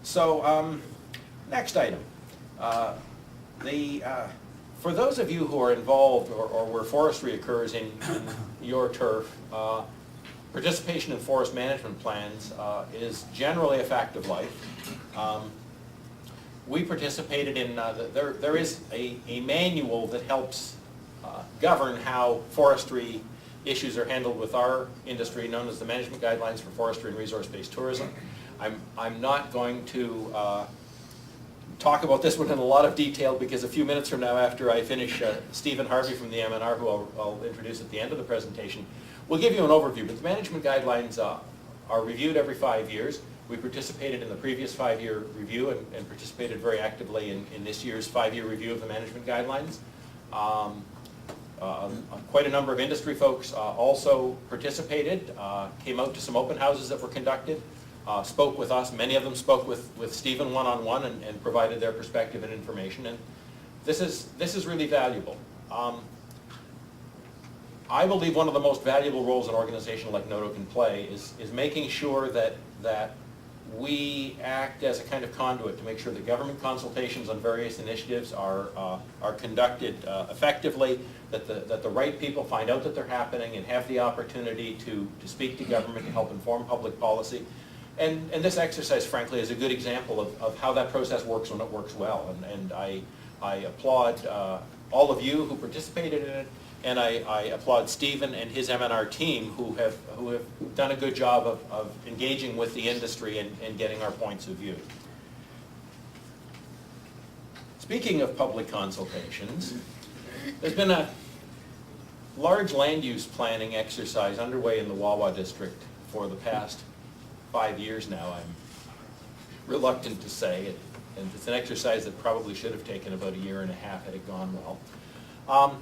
So, next item. For those of you who are involved or where forestry occurs in your turf, participation in forest management plans is generally a fact of life. We participated in, there is a manual that helps govern how forestry issues are handled with our industry, known as the Management Guidelines for Forestry and Resource-Based Tourism. I'm not going to talk about this one in a lot of detail because a few minutes from now, after I finish, Stephen Harvey from the MNR, who I'll introduce at the end of the presentation, will give you an overview. But the Management Guidelines are reviewed every 5 years. We participated in the previous 5-year review and participated very actively in this year's 5-year review of the Management Guidelines. Quite a number of industry folks also participated, came out to some open houses that were conducted, spoke with us. Many of them spoke with Stephen one-on-one and provided their perspective and information. And this is really valuable. I believe one of the most valuable roles an organization like NOTO can play is making sure that we act as a kind of conduit to make sure that government consultations on various initiatives are conducted effectively, that the right people find out that they're happening and have the opportunity to speak to government to help inform public policy. And this exercise, frankly, is a good example of how that process works when it works well. And I applaud all of you who participated in it, and I applaud Stephen and his MNR team who have done a good job of engaging with the industry and getting our points of view. Speaking of public consultations, there's been a large land use planning exercise underway in the WAWA district for the past 5 years now. I'm reluctant to say it, and it's an exercise that probably should have taken about 1.5 years had it gone well.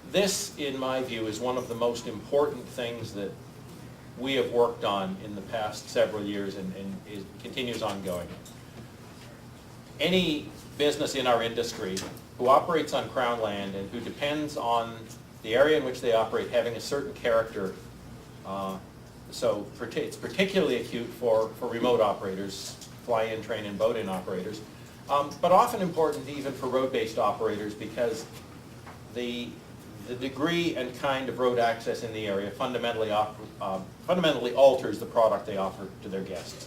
This, in my view, is one of the most important things that we have worked on in the past several years and it continues ongoing. Any business in our industry who operates on Crown land and who depends on the area in which they operate having a certain character, so it's particularly acute for remote operators, fly-in, train-in, boat-in operators, but often important even for road-based operators because the degree and kind of road access in the area fundamentally alters the product they offer to their guests.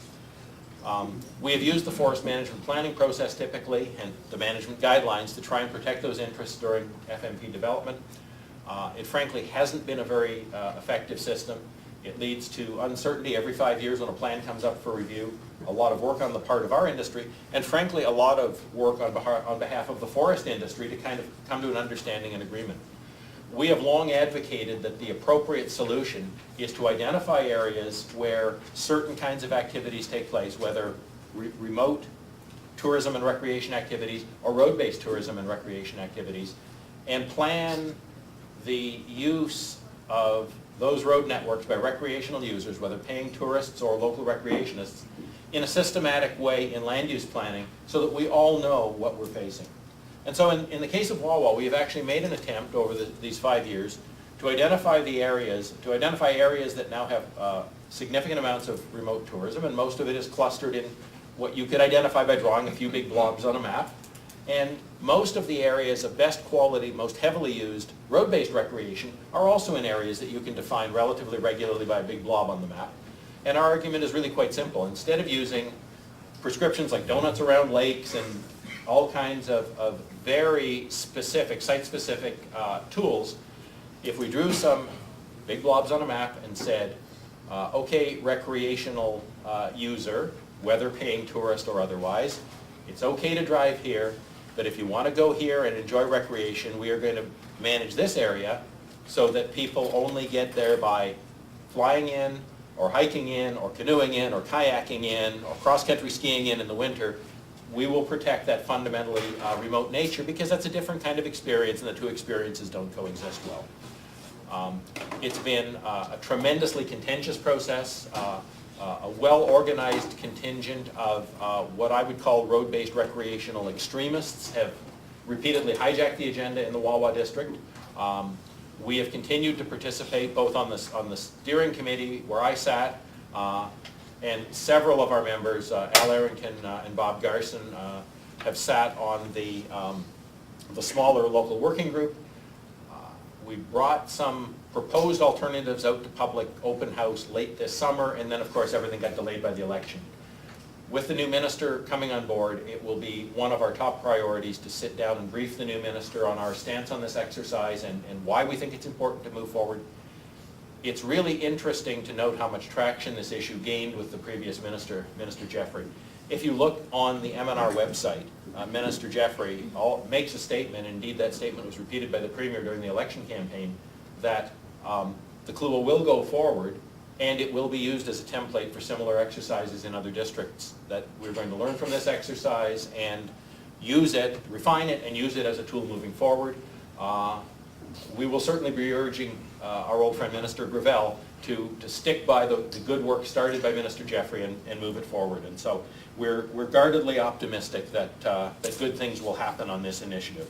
We have used the forest management planning process typically and the management guidelines to try and protect those interests during FMP development. It frankly hasn't been a very effective system. It leads to uncertainty every 5 years when a plan comes up for review, a lot of work on the part of our industry, and frankly a lot of work on behalf of the forest industry to kind of come to an understanding and agreement. We have long advocated that the appropriate solution is to identify areas where certain kinds of activities take place, whether remote tourism and recreation activities or road-based tourism and recreation activities, and plan the use of those road networks by recreational users, whether paying tourists or local recreationists, in a systematic way in land use planning so that we all know what we're facing. And so in the case of WAWA, we have actually made an attempt over these 5 years to identify areas that now have significant amounts of remote tourism, and most of it is clustered in what you could identify by drawing a few big blobs on a map. And most of the areas of best quality, most heavily used road-based recreation are also in areas that you can define relatively regularly by a big blob on the map. And our argument is really quite simple. Instead of using prescriptions like donuts around lakes and all kinds of very specific, site-specific tools, if we drew some big blobs on a map and said, okay, recreational user, whether paying tourist or otherwise, it's okay to drive here, but if you want to go here and enjoy recreation, we are going to manage this area so that people only get there by flying in, or hiking in, or canoeing in, or kayaking in, or cross-country skiing in the winter. We will protect that fundamentally remote nature because that's a different kind of experience and the two experiences don't coexist well. It's been a tremendously contentious process, a well-organized contingent of what I would call road-based recreational extremists have repeatedly hijacked the agenda in the WAWA district. We have continued to participate both on the steering committee where I sat And several of our members, Al Arrington and Bob Garson, have sat on the smaller local working group. We brought some proposed alternatives out to public open house late this summer, and then of course everything got delayed by the election. With the new minister coming on board, it will be one of our top priorities to sit down and brief the new minister on our stance on this exercise and why we think it's important to move forward. It's really interesting to note how much traction this issue gained with the previous minister, Minister Jeffrey. If you look on the MNR website, Minister Jeffrey makes a statement, indeed that statement was repeated by the Premier during the election campaign, that the CLUAH will go forward and it will be used as a template for similar exercises in other districts, that we're going to learn from this exercise and use it, refine it, and use it as a tool moving forward. We will certainly be urging our old friend Minister Gravel to stick by the good work started by Minister Jeffrey and move it forward. And so we're guardedly optimistic that good things will happen on this initiative.